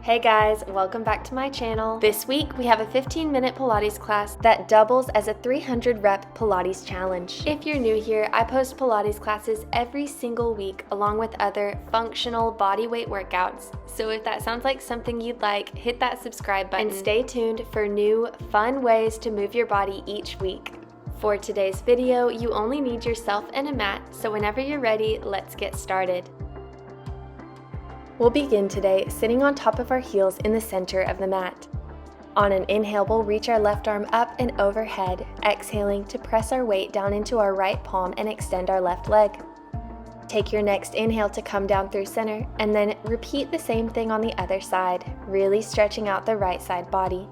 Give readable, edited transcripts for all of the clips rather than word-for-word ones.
Hey guys, welcome back to my channel. This week we have a 15-minute Pilates class that doubles as a 300 rep Pilates challenge. If you're new here, I post Pilates classes every single week along with other functional bodyweight workouts. So if that sounds like something you'd like, hit that subscribe button and stay tuned for new fun ways to move your body each week. For today's video, you only need yourself and a mat, so whenever you're ready, let's get started. We'll begin today sitting on top of our heels in the center of the mat. On an inhale, we'll reach our left arm up and overhead, exhaling to press our weight down into our right palm and extend our left leg. Take your next inhale to come down through center, and then repeat the same thing on the other side, really stretching out the right side body.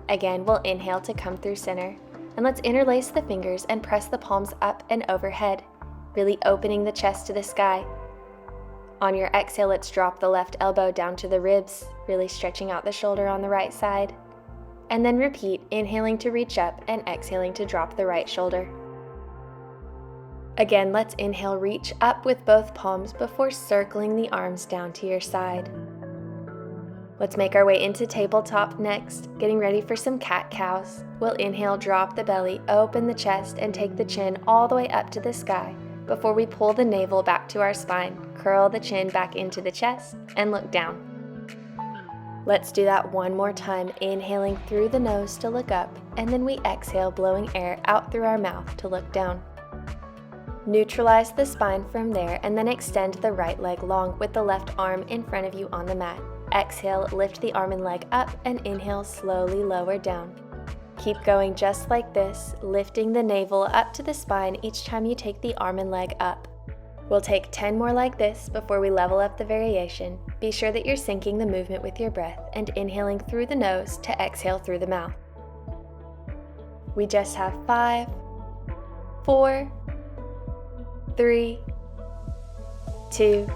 Again, we'll inhale to come through center, and let's interlace the fingers and press the palms up and overhead, really opening the chest to the sky. On your exhale, let's drop the left elbow down to the ribs, really stretching out the shoulder on the right side. And then repeat, inhaling to reach up and exhaling to drop the right shoulder. Again, let's inhale, reach up with both palms before circling the arms down to your side. Let's make our way into tabletop next, getting ready for some cat-cows. We'll inhale, drop the belly, open the chest, and take the chin all the way up to the sky before we pull the navel back to our spine. Curl the chin back into the chest and look down. Let's do that one more time, inhaling through the nose to look up, and then we exhale, blowing air out through our mouth to look down. Neutralize the spine from there, and then extend the right leg long with the left arm in front of you on the mat. Exhale, lift the arm and leg up, and inhale, slowly lower down. Keep going just like this, lifting the navel up to the spine each time you take the arm and leg up. We'll take 10 more like this before we level up the variation. Be sure that you're syncing the movement with your breath and inhaling through the nose to exhale through the mouth. We just have 5, 4, 3, 2,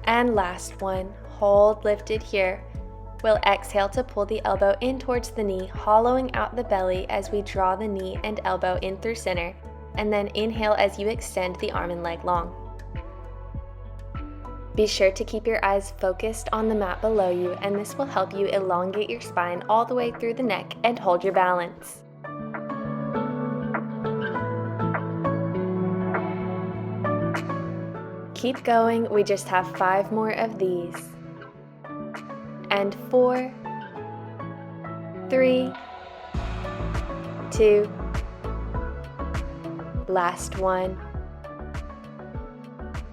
and last one. Hold lifted here. We'll exhale to pull the elbow in towards the knee, hollowing out the belly as we draw the knee and elbow in through center, and then inhale as you extend the arm and leg long. Be sure to keep your eyes focused on the mat below you, and this will help you elongate your spine all the way through the neck and hold your balance. Keep going, we just have 5 more of these. And 4, 3, 2, last one.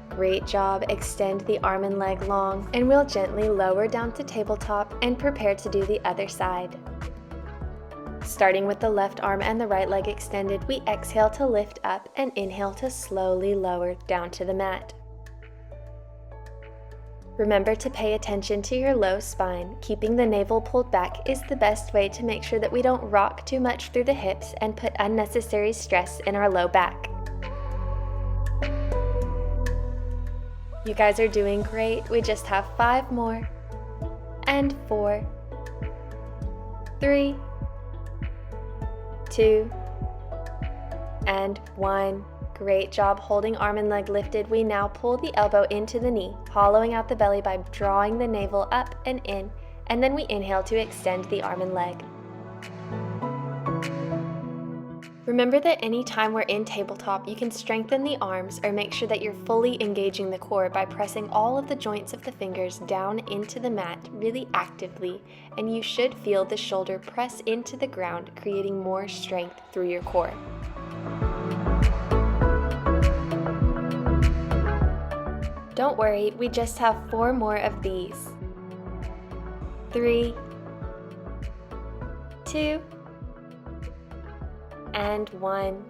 Great job, extend the arm and leg long, and we'll gently lower down to tabletop and prepare to do the other side. Starting with the left arm and the right leg extended, we exhale to lift up and inhale to slowly lower down to the mat. Remember to pay attention to your low spine. Keeping the navel pulled back is the best way to make sure that we don't rock too much through the hips and put unnecessary stress in our low back. You guys are doing great. We just have 5 more. And 4, 3, 2, and 1. Great job holding arm and leg lifted. We now pull the elbow into the knee, hollowing out the belly by drawing the navel up and in, and then we inhale to extend the arm and leg. Remember that anytime we're in tabletop, you can strengthen the arms or make sure that you're fully engaging the core by pressing all of the joints of the fingers down into the mat really actively, and you should feel the shoulder press into the ground, creating more strength through your core. Don't worry, we just have 4 more of these. 3, 2, and 1.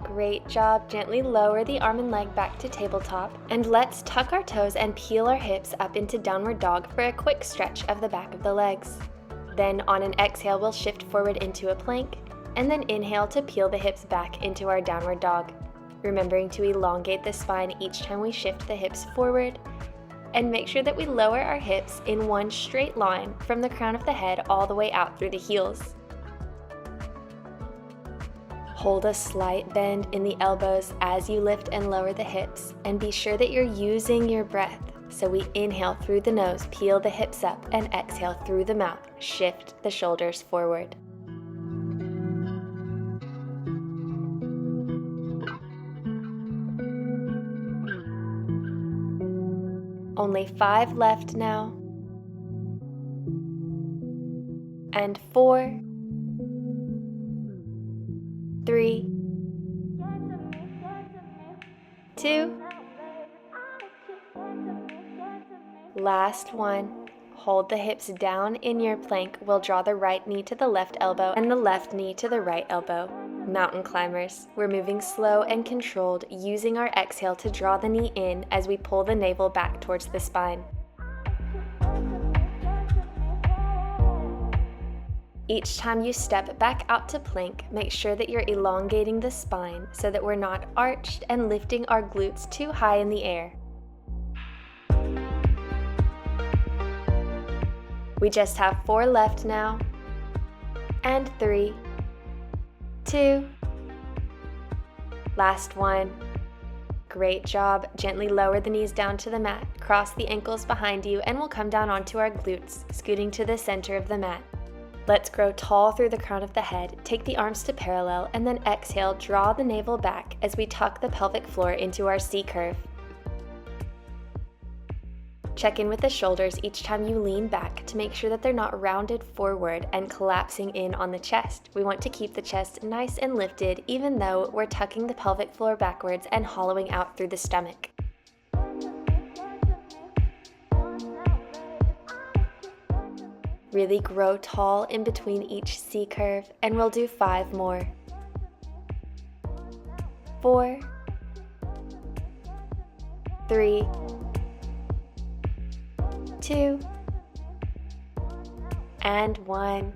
Great job. Gently lower the arm and leg back to tabletop, and let's tuck our toes and peel our hips up into downward dog for a quick stretch of the back of the legs. Then on an exhale, we'll shift forward into a plank, and then inhale to peel the hips back into our downward dog. Remembering to elongate the spine each time we shift the hips forward, and make sure that we lower our hips in one straight line from the crown of the head all the way out through the heels. Hold a slight bend in the elbows as you lift and lower the hips, and be sure that you're using your breath. So we inhale through the nose, peel the hips up, and exhale through the mouth, shift the shoulders forward. Only 5 left now. And 4, 3, 2, last one. Hold the hips down in your plank. We'll draw the right knee to the left elbow and the left knee to the right elbow. Mountain climbers, we're moving slow and controlled, using our exhale to draw the knee in as we pull the navel back towards the spine. Each time you step back out to plank, make sure that you're elongating the spine so that we're not arched and lifting our glutes too high in the air. We just have 4 left now. And 3, 2, last one. Great job. Gently lower the knees down to the mat, cross the ankles behind you, and we'll come down onto our glutes, scooting to the center of the mat. Let's grow tall through the crown of the head, take the arms to parallel, and then exhale, draw the navel back as we tuck the pelvic floor into our C curve. Check in with the shoulders each time you lean back to make sure that they're not rounded forward and collapsing in on the chest. We want to keep the chest nice and lifted even though we're tucking the pelvic floor backwards and hollowing out through the stomach. Really grow tall in between each C curve, and we'll do 5 more. 4, 3, 2, and 1.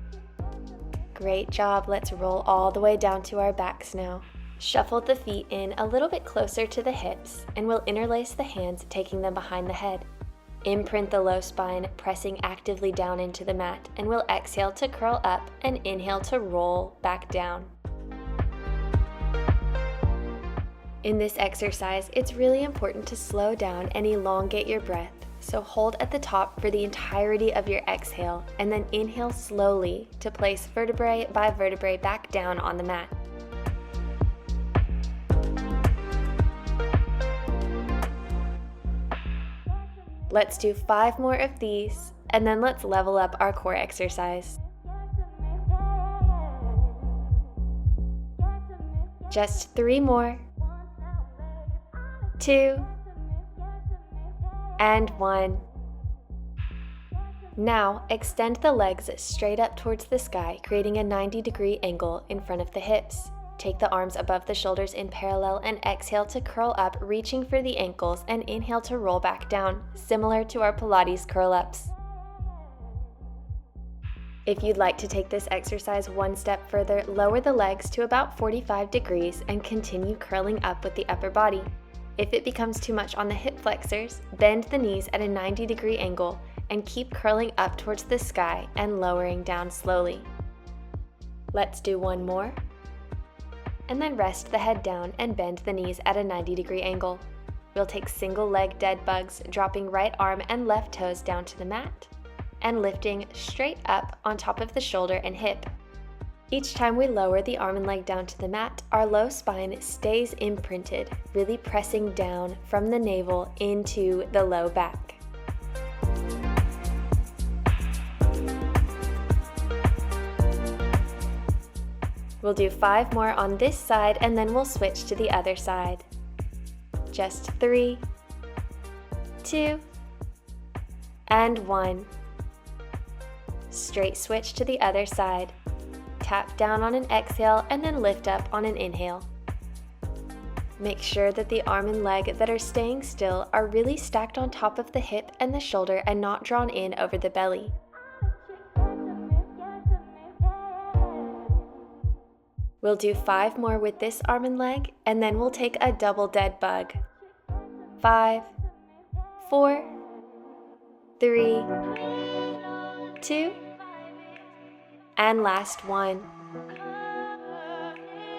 Great job. Let's roll all the way down to our backs now. Shuffle the feet in a little bit closer to the hips, and we'll interlace the hands, taking them behind the head. Imprint the low spine, pressing actively down into the mat, and we'll exhale to curl up and inhale to roll back down. In this exercise, it's really important to slow down and elongate your breath. So hold at the top for the entirety of your exhale, and then inhale slowly to place vertebrae by vertebrae back down on the mat. Let's do 5 more of these, and then let's level up our core exercise. Just 3 more. 2, and 1. Now, extend the legs straight up towards the sky, creating a 90-degree angle in front of the hips. Take the arms above the shoulders in parallel and exhale to curl up, reaching for the ankles, and inhale to roll back down, similar to our Pilates curl-ups. If you'd like to take this exercise one step further, lower the legs to about 45 degrees and continue curling up with the upper body. If it becomes too much on the hip flexors, bend the knees at a 90-degree angle and keep curling up towards the sky and lowering down slowly. Let's do 1 more. And then rest the head down and bend the knees at a 90-degree angle. We'll take single leg dead bugs, dropping right arm and left toes down to the mat, and lifting straight up on top of the shoulder and hip. Each time we lower the arm and leg down to the mat, our low spine stays imprinted, really pressing down from the navel into the low back. We'll do 5 more on this side, and then we'll switch to the other side. Just 3, 2, and 1. Straight switch to the other side. Tap down on an exhale and then lift up on an inhale. Make sure that the arm and leg that are staying still are really stacked on top of the hip and the shoulder and not drawn in over the belly. We'll do 5 more with this arm and leg, and then we'll take a double dead bug. 5, 4, 3, 2, and last one.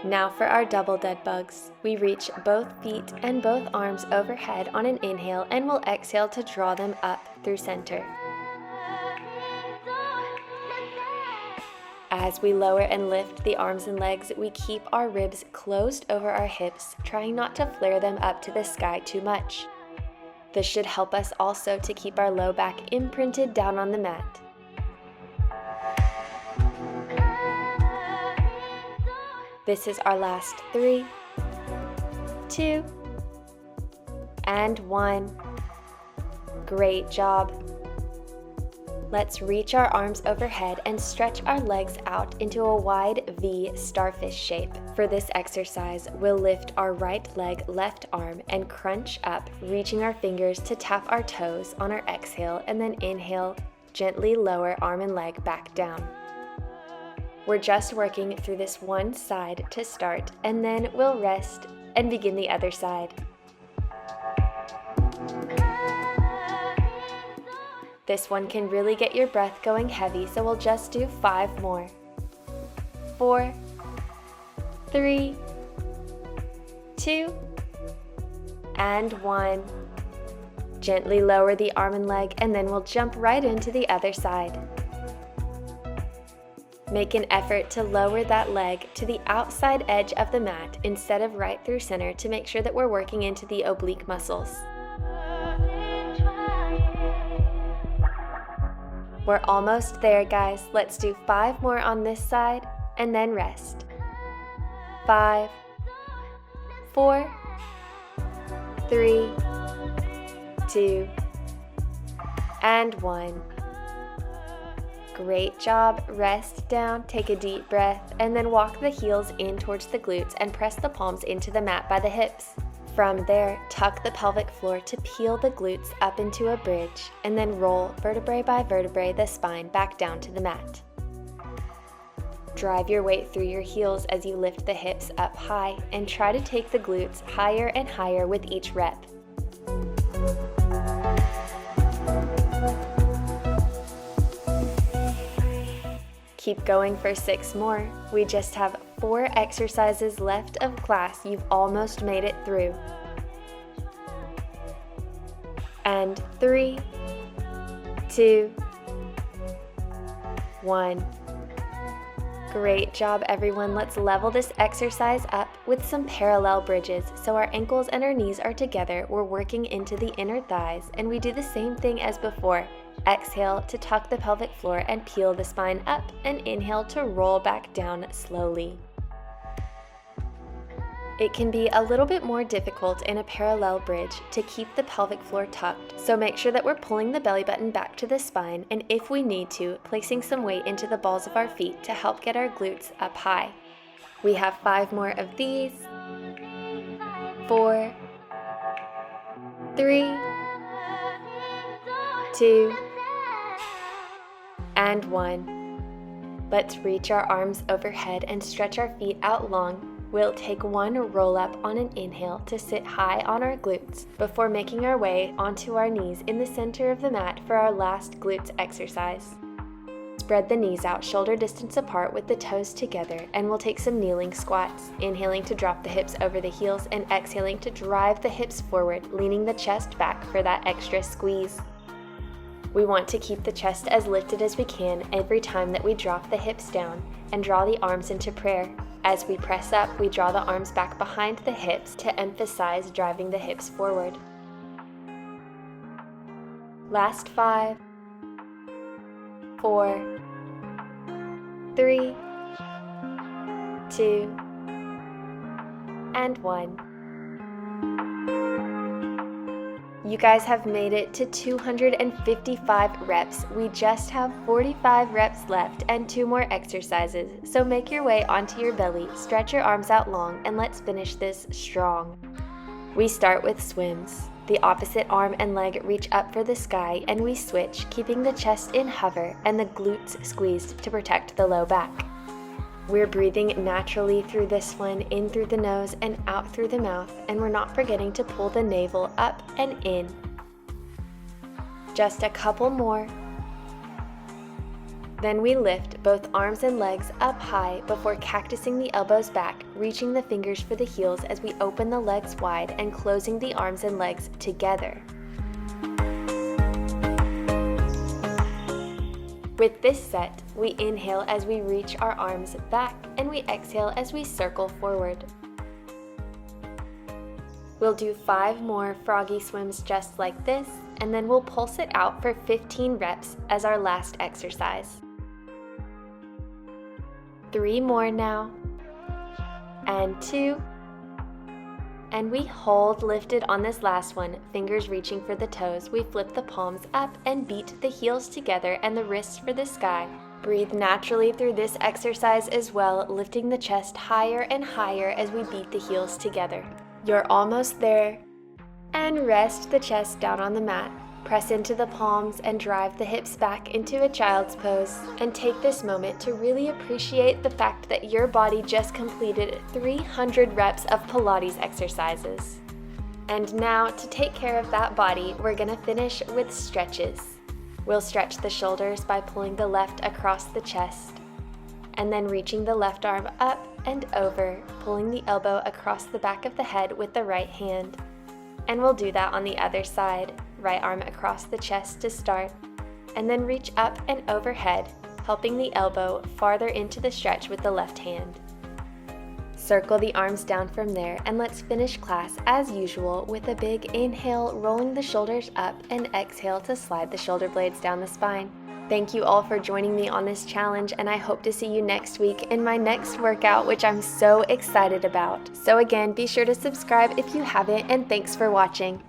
Now for our double dead bugs. We reach both feet and both arms overhead on an inhale and we'll exhale to draw them up through center. As we lower and lift the arms and legs, we keep our ribs closed over our hips, trying not to flare them up to the sky too much. This should help us also to keep our low back imprinted down on the mat. This is our last 3, 2, and 1. Great job. Let's reach our arms overhead and stretch our legs out into a wide V starfish shape. For this exercise, we'll lift our right leg, left arm, and crunch up, reaching our fingers to tap our toes on our exhale, and then inhale, gently lower arm and leg back down. We're just working through this one side to start, and then we'll rest and begin the other side. This one can really get your breath going heavy, so we'll just do 5 more. 4, 3, 2, and 1. Gently lower the arm and leg, and then we'll jump right into the other side. Make an effort to lower that leg to the outside edge of the mat instead of right through center to make sure that we're working into the oblique muscles. We're almost there, guys. Let's do 5 more on this side and then rest. 5, 4, 3, 2, and 1. Great job. Rest down, take a deep breath, and then walk the heels in towards the glutes and press the palms into the mat by the hips. From there, tuck the pelvic floor to peel the glutes up into a bridge, and then roll vertebrae by vertebrae the spine back down to the mat. Drive your weight through your heels as you lift the hips up high, and try to take the glutes higher and higher with each rep. Keep going for 6 more. We just have 4 exercises left of class. You've almost made it through. And 3, 2, 1. Great job, everyone. Let's level this exercise up with some parallel bridges. So our ankles and our knees are together. We're working into the inner thighs, and we do the same thing as before. Exhale to tuck the pelvic floor and peel the spine up, and inhale to roll back down slowly. It can be a little bit more difficult in a parallel bridge to keep the pelvic floor tucked, so make sure that we're pulling the belly button back to the spine, and if we need to, placing some weight into the balls of our feet to help get our glutes up high. We have 5 more of these. 4, 3, 2, and 1. Let's reach our arms overhead and stretch our feet out long. We'll take one roll up on an inhale to sit high on our glutes before making our way onto our knees in the center of the mat for our last glutes exercise. Spread the knees out shoulder distance apart with the toes together, and we'll take some kneeling squats, inhaling to drop the hips over the heels and exhaling to drive the hips forward, leaning the chest back for that extra squeeze. We want to keep the chest as lifted as we can every time that we drop the hips down and draw the arms into prayer. As we press up, we draw the arms back behind the hips to emphasize driving the hips forward. Last 5, 4, 3, 2, and 1. You guys have made it to 255 reps. We just have 45 reps left and 2 more exercises. So make your way onto your belly, stretch your arms out long, and let's finish this strong. We start with swims. The opposite arm and leg reach up for the sky, and we switch, keeping the chest in hover and the glutes squeezed to protect the low back. We're breathing naturally through this one, in through the nose and out through the mouth, and we're not forgetting to pull the navel up and in. Just a couple more. Then we lift both arms and legs up high before cactusing the elbows back, reaching the fingers for the heels as we open the legs wide and closing the arms and legs together. With this set, we inhale as we reach our arms back and we exhale as we circle forward. We'll do 5 more froggy swims just like this, and then we'll pulse it out for 15 reps as our last exercise. 3 more now, and 2, and we hold lifted on this last one, fingers reaching for the toes. We flip the palms up and beat the heels together and the wrists for the sky. Breathe naturally through this exercise as well, lifting the chest higher and higher as we beat the heels together. You're almost there, and rest the chest down on the mat. Press into the palms and drive the hips back into a child's pose, and take this moment to really appreciate the fact that your body just completed 300 reps of Pilates exercises. And now, to take care of that body, we're gonna finish with stretches. We'll stretch the shoulders by pulling the left across the chest, and then reaching the left arm up and over, pulling the elbow across the back of the head with the right hand. And we'll do that on the other side. Right arm across the chest to start, and then reach up and overhead, helping the elbow farther into the stretch with the left hand. Circle the arms down from there, and let's finish class as usual with a big inhale, rolling the shoulders up, and exhale to slide the shoulder blades down the spine. Thank you all for joining me on this challenge, and I hope to see you next week in my next workout, which I'm so excited about. So again, be sure to subscribe if you haven't, and thanks for watching.